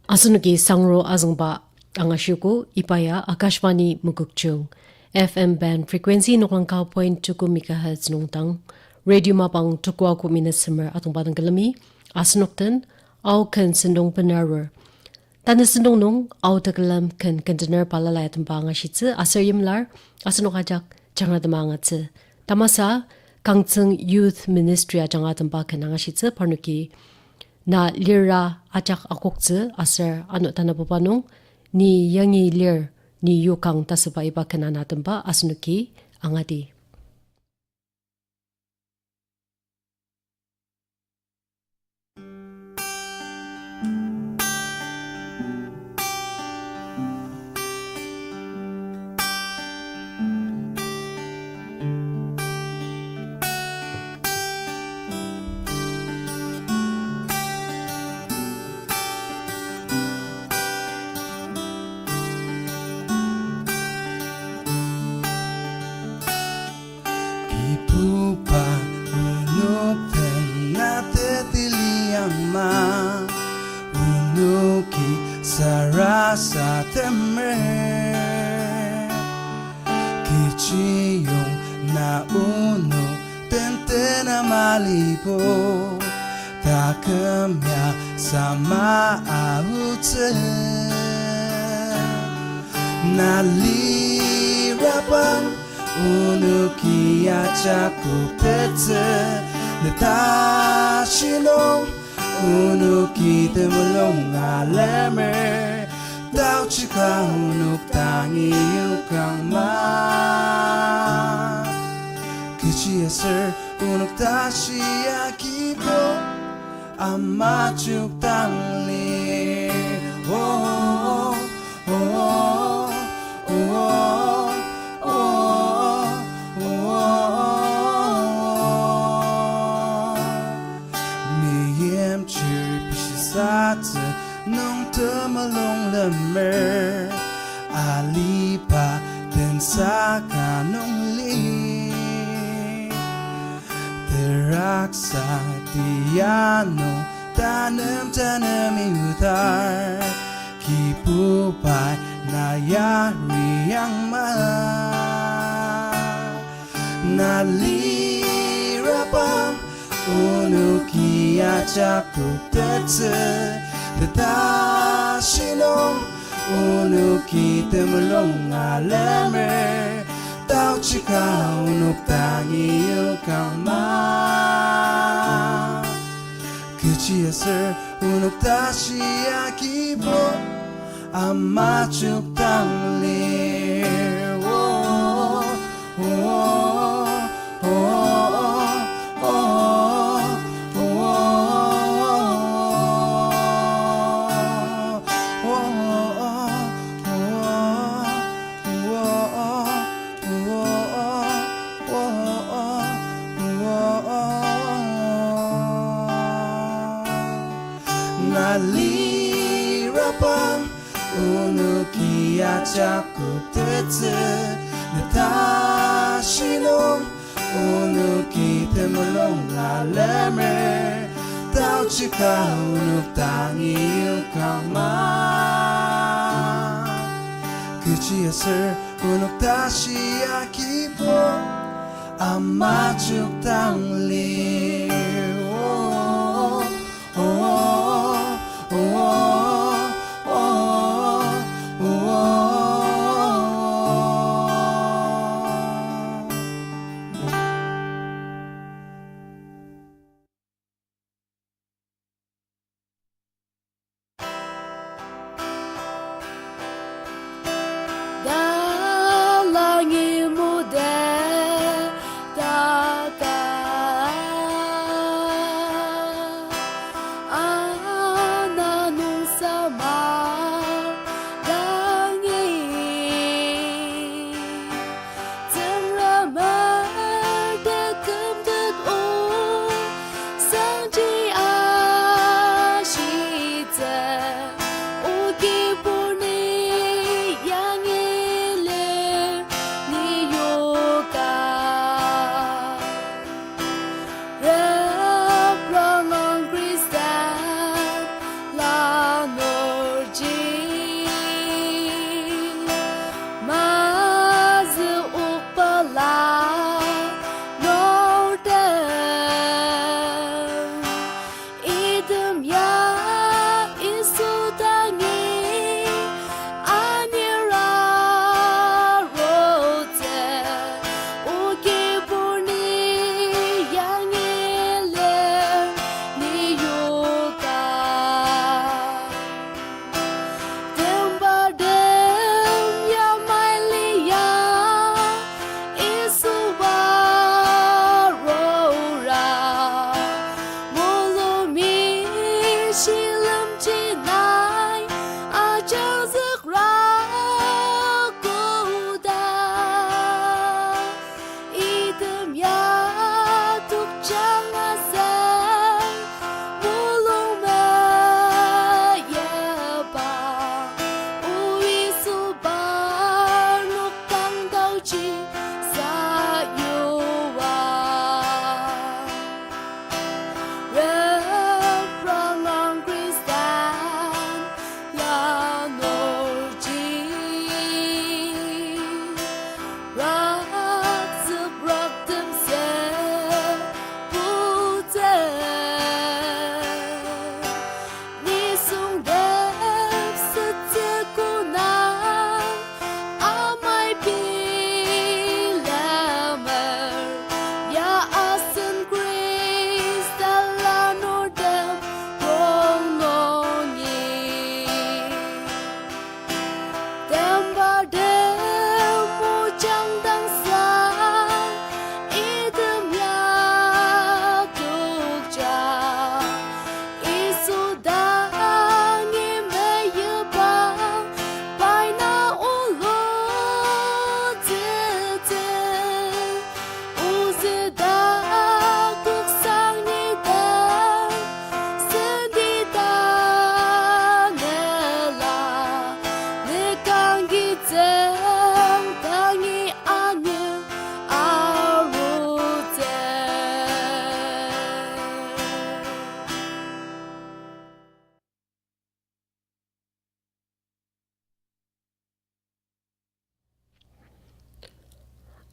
Asunuki sangro azangba angashuku ipaya Akashvani mugukchung FM band frequency noklangkaw point tuku megahertz nungtang radio mapang tukwa ku minasimer atong batang galami asunukten au kan sendong penerwer tanda sendong nung au takalam kan container palalay atong pangashitse asaryimlar asunuk ajak jangadamangats tamasa kangtseng youth ministry ajang atong pa kan angashitse parnuki na lira ajak akokze asar ano tanapapanong ni yangi lir ni yukang tasaba iba kananatin ba asunuki angadi. Sa temer Kichiyong nauno Tente na malipo Takamya sama aute Nalirapang Unuki achakupete Natashinong Unuki temulong alemer Tao chika unuk tangi yukang ma Kichi eser unuk tashi akipo Amachuk tangli Oh, oh, oh, oh, oh, oh, oh, Miyem chirpishisate Nung tumalong lamer Alipa din sa kanong li Teraksa tiyano Tanam iutar Kipupay nayari ang ma Nalirapang Unuki achakutetse Tatashinong unuki temulong alemer Tao chika unuk tangi yukang ma Kichi eser unuk tashi akipo Amachuk tanglir Oh, oh, oh, oh, Nalirapang unuki achakutetse Natashinong unuki temulong alemer Tao chika unuk tangi yukang ma Kichi eser unuk tashi akipo Amachuk tangli Oh, oh, oh, oh Dalangi muda, da da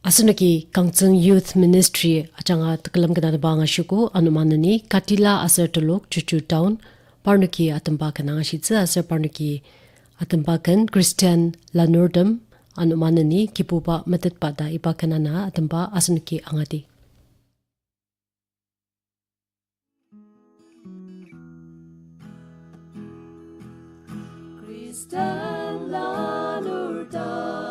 Asunaki Kangtsung Youth Ministry achanga takalam kana banga shuko anumanani Katila Asar Tulok Chuchu Town Parnuki Atamba kana shitsa Asar Parnuki Atambakan Christian Lanurdam anumanani Kipupa Matatpada Ipakanana Atamba Asunaki Angati. Christian Lanurdam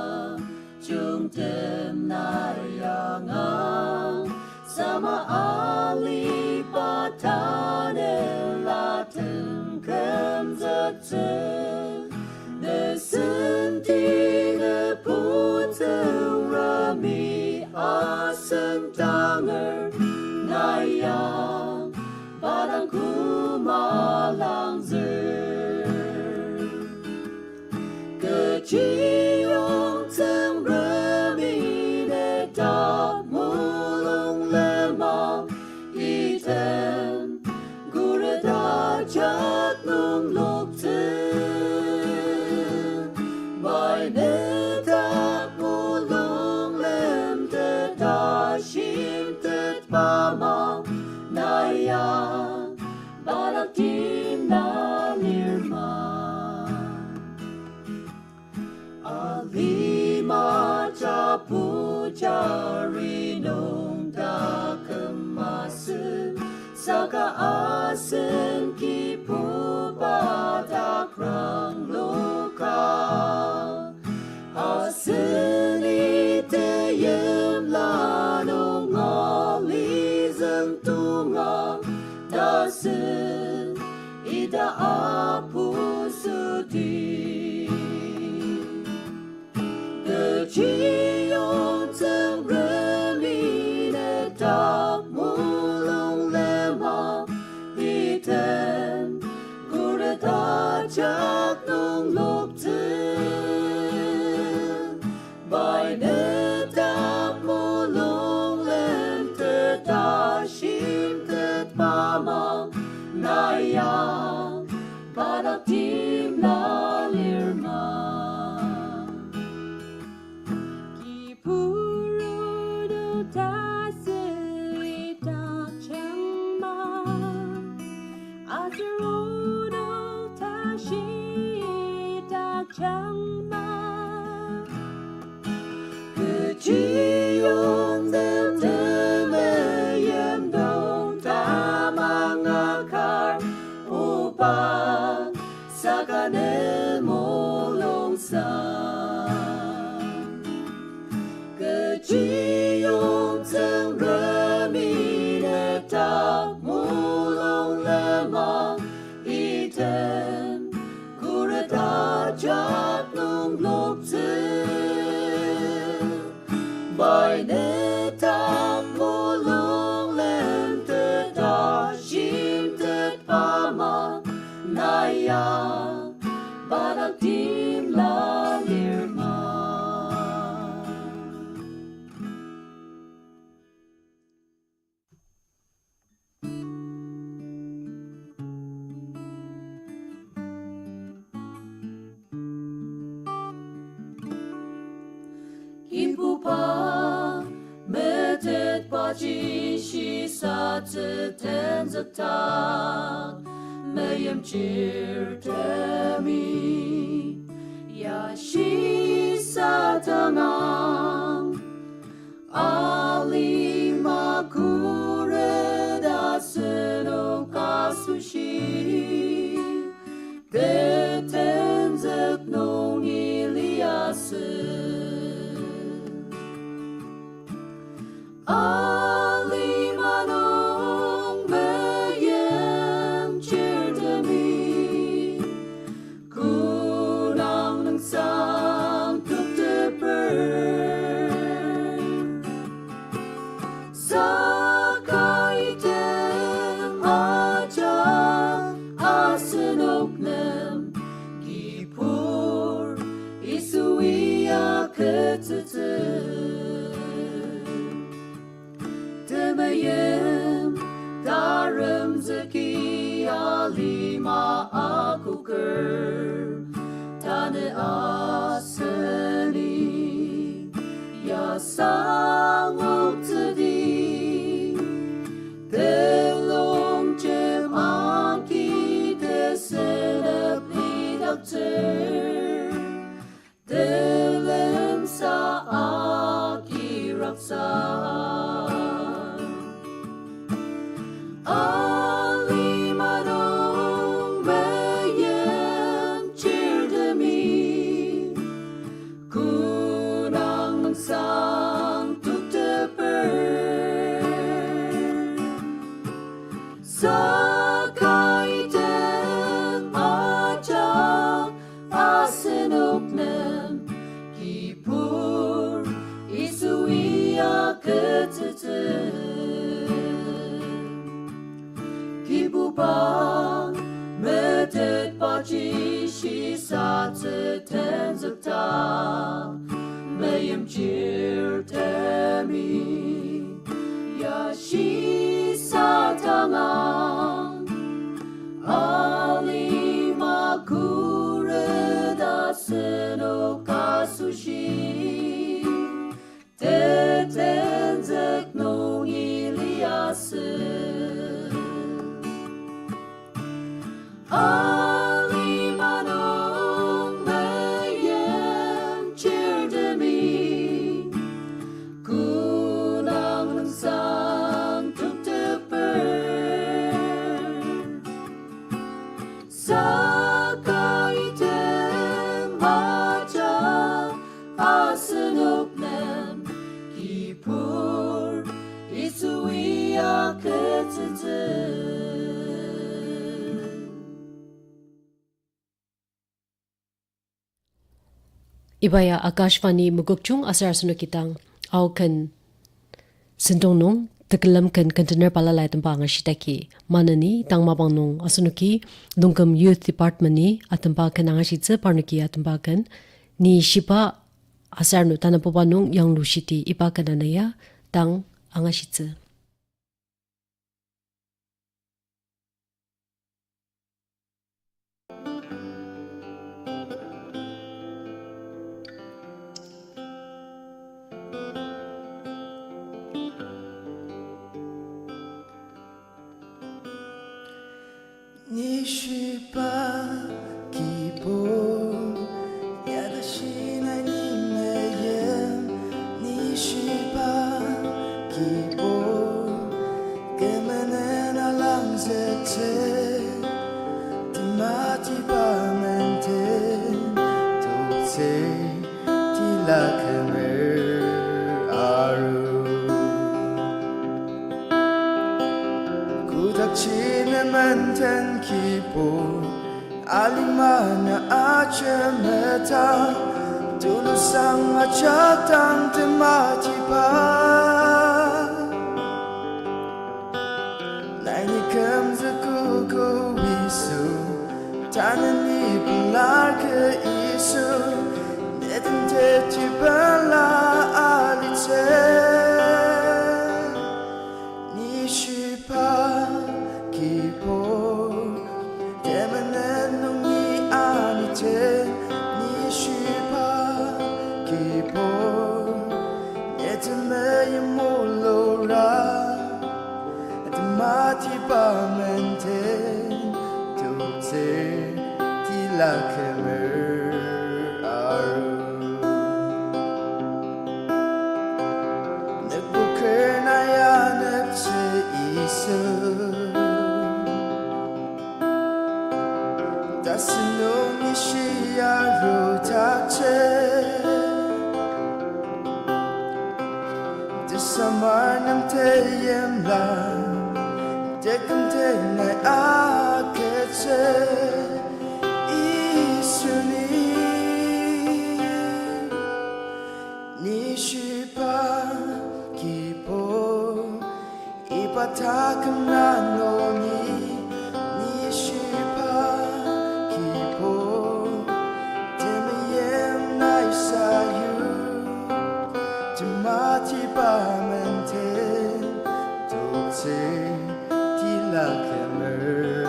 Chung tem narayangang sama ali patane laten kemzetsen ne senti ne putung rami asen tanger nayang padang kumalang zer kecium teng rami ne tak mulung lemang item gure dajat nung luk ten bai ne tak mulung lem te dashim te pamang nayang balak tim na nirma Alima capu cari nung da kemasu Saka asen kipu pada krang luka Asen ite yem lanung ngali zentunga Dasen ida apu sudi Kecium teng remi ne tak mulung lemah hitam gure dajak nung luk ten bai ne tak mulung lem te dashim te pamang nayang padak tim lalirma Kecium dem temayem dong tamang akar upang sakane molong sang Kecium teng remi ne tak mulong lemah item gure dajat nung luk ten Bai ne tak mulung lem te dashim te pamang nayang badak tim lalirma Ibu pa metet paji shi sa te ten zatak mayem chir temi ya shi sa tangang ali makure da seno kasushi te ten zak nong iliasu Ali manong mayem chirtemi kunang ng sang tukteper sakaitem aja asenok nem kipur isuia ketetem Temayem daram zaki alima akuker tane aseni yasa ba me te pachi shi sa te ten ta me yam chir te mi ya shi sa ta ali makure da seno kasushi te ten zek no iliasu ali manong mayem chirdemi kunang ng sang tukteper sa kaitem haja asenok nem kipur isuia ketete Ibaya Akashvani Mugukchung Asar Sunukitang Aukan Sindonong Tekelam kan container palalai tempa ngashitaki manani tang mabangnong asunuki dungkam youth department ni atempa kan angashitse parnuki atempa kan ni shipa asar nu tanapobanong yang lushiti ipa kananaya tang angashitse你是把吉波亚的心爱你美颜，你是把吉波根本能阿朗泽切，的马蒂巴门天，都切提拉克梅阿鲁。Mantan kipo alimana aja meta tulusang acatang temati pa naini kamza kuku isu tanani pelar ke isu neten teti bala alitse ni shipa kipo temenan nungi anite ni shipa kipo neteme yemolora temati pamente tukse tilakemer aru nebuker na yanep se isu Dasinong ishiya rotache Disamar nam teyem la Dekam te nai aketse Isuni Nishipa kipo Ipatakam na noni Mati pamente tukse tilakemer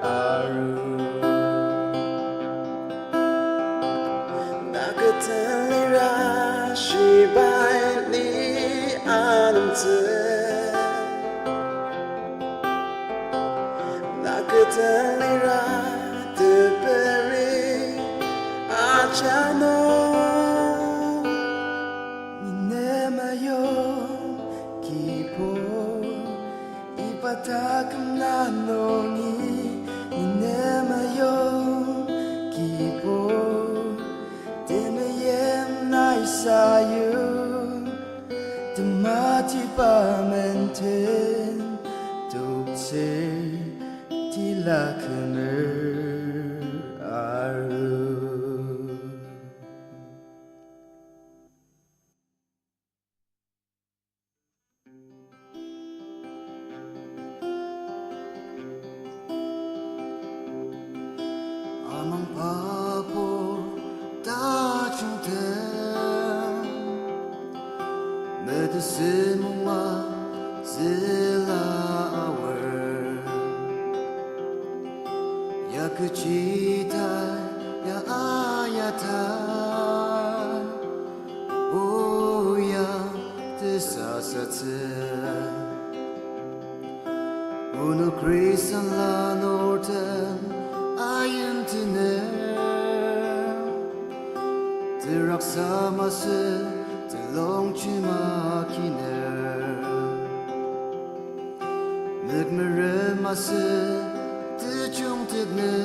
aru Nagatalira shibai ni anamte Nagatalira teperi achano Ipatakam na noni inemayo kipo temeyem na isayu temati pamenten tukse tilakemer aru 중대 Medicine ma zilawar Ya kecita ya ayata Oh ya desasatse Unu krisan la norten ayam tine Teraksa masa long chima kiner Nagmere masa te chung te ne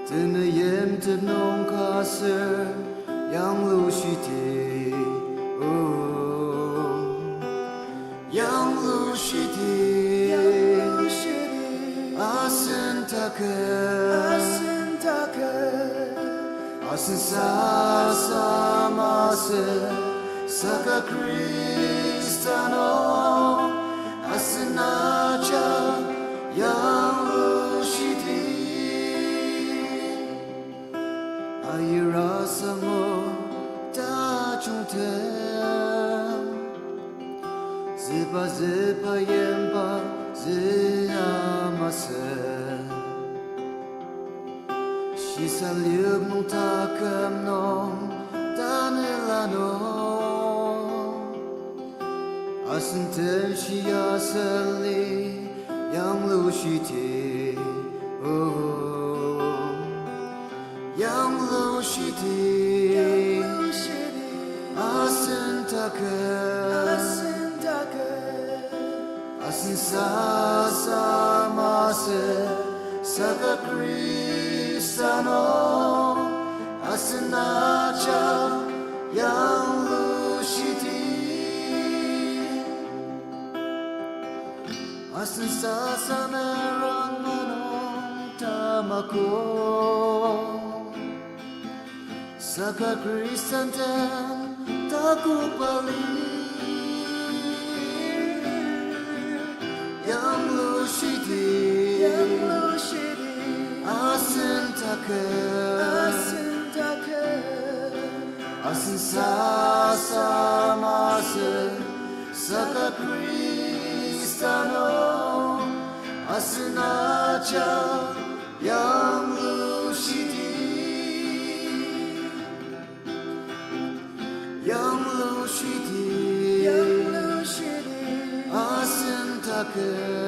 Te me yem te nong kaser yang lu shi te Yang lu shi te Asen taker Asen sa masa saka Kristano Asen aja yang lu shiti Ayira samo ta chung te Zipa yempa ziyamase Shisa liub nung takam nong tanilano Asinten shia sali yang lu shiti Yang lu shiti Asin takam Asin sa masa saka Kristano Asin aja yang lu shiti Asin sa merang manong tamako Saka Kristanten takupali Yang lu shiti Asin taker Asin sa masa saka Kristano Asin aja yang lu shiti Yang lu shiti Asin taker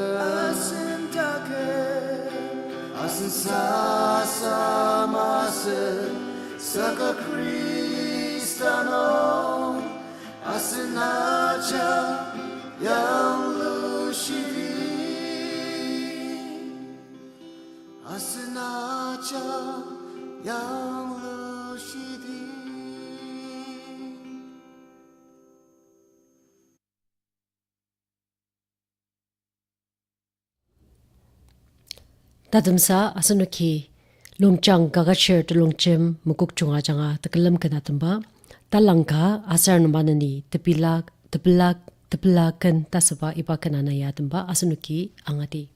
Asin sa masa saka Kristano Asin aja yang lu shiti Asin aja yang lu shiti Tadamsa asanuki lungchang gagachir to lungchim mukuk chunga janga takalam kana tamba talangka asar namanani tepilak tepelakan tasaba iba kanana ya tamba asanuki angati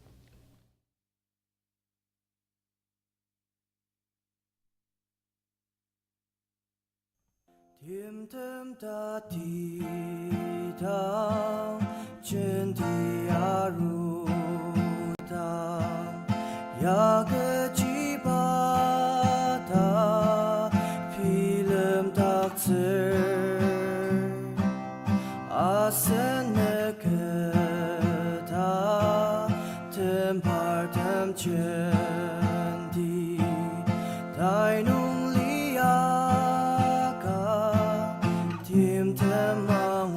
Tim tem ta ti ta chen ti aru ta ya ke ji ba ta film tak asen ne ke ta tem par tem chen di dai nung li ya ka tim tem mang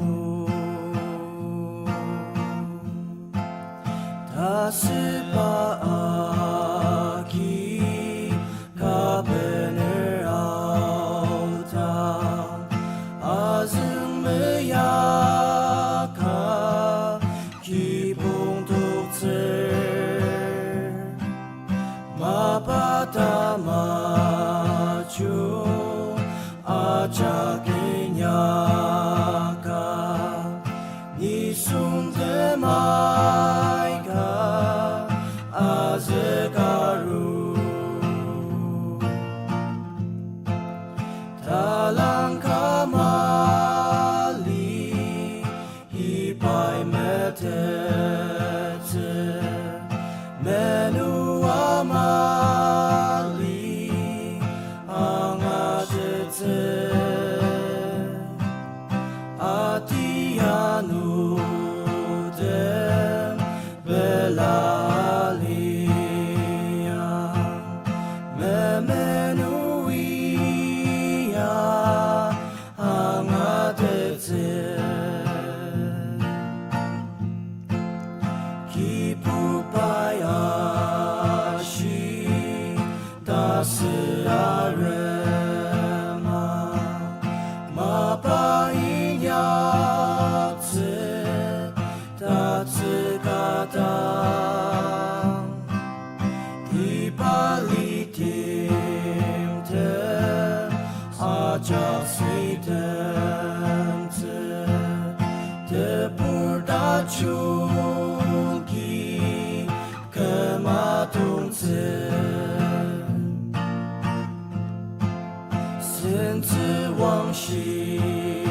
ta si ba aki ka bener auta azung me ya ka ki bong tuk ma ba da ma chu a cha ke nya ka ni sun de mai ka azgaru chung ke ma tung zi甚至往昔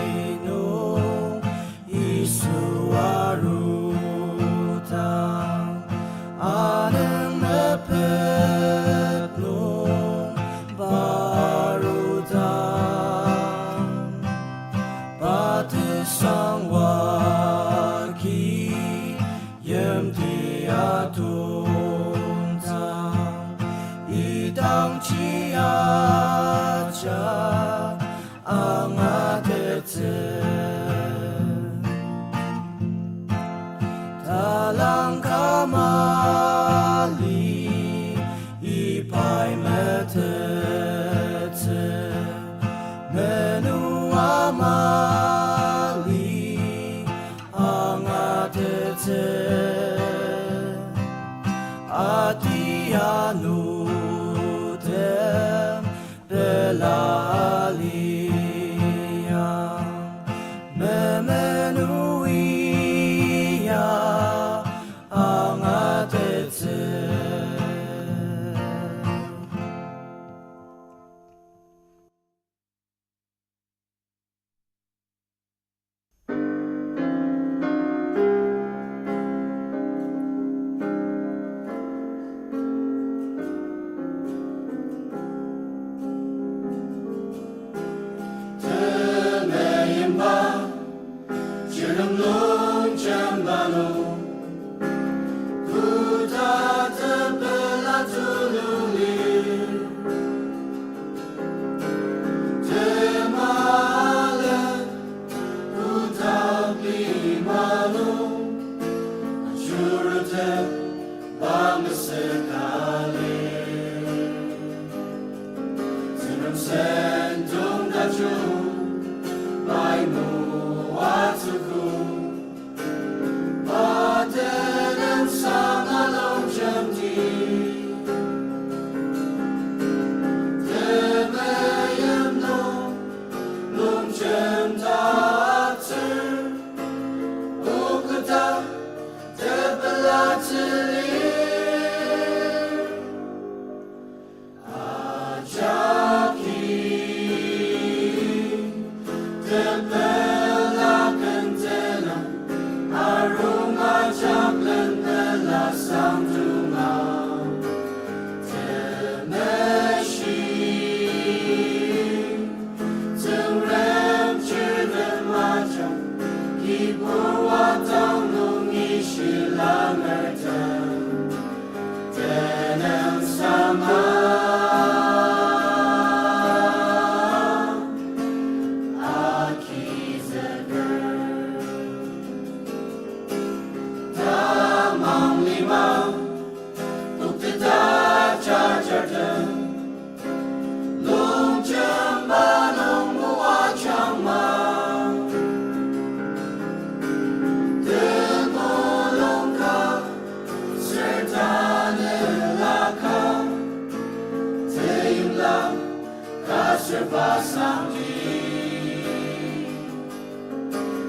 弄一束啊如当啊能的petno baru tang pati sang waki yem dia tung tang idang chi aja ang adete dalang kamali ipai metete menu amali ang adete atianu dem belalia memenuia ang adete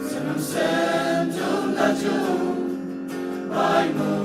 Senang senjung tajung, baimu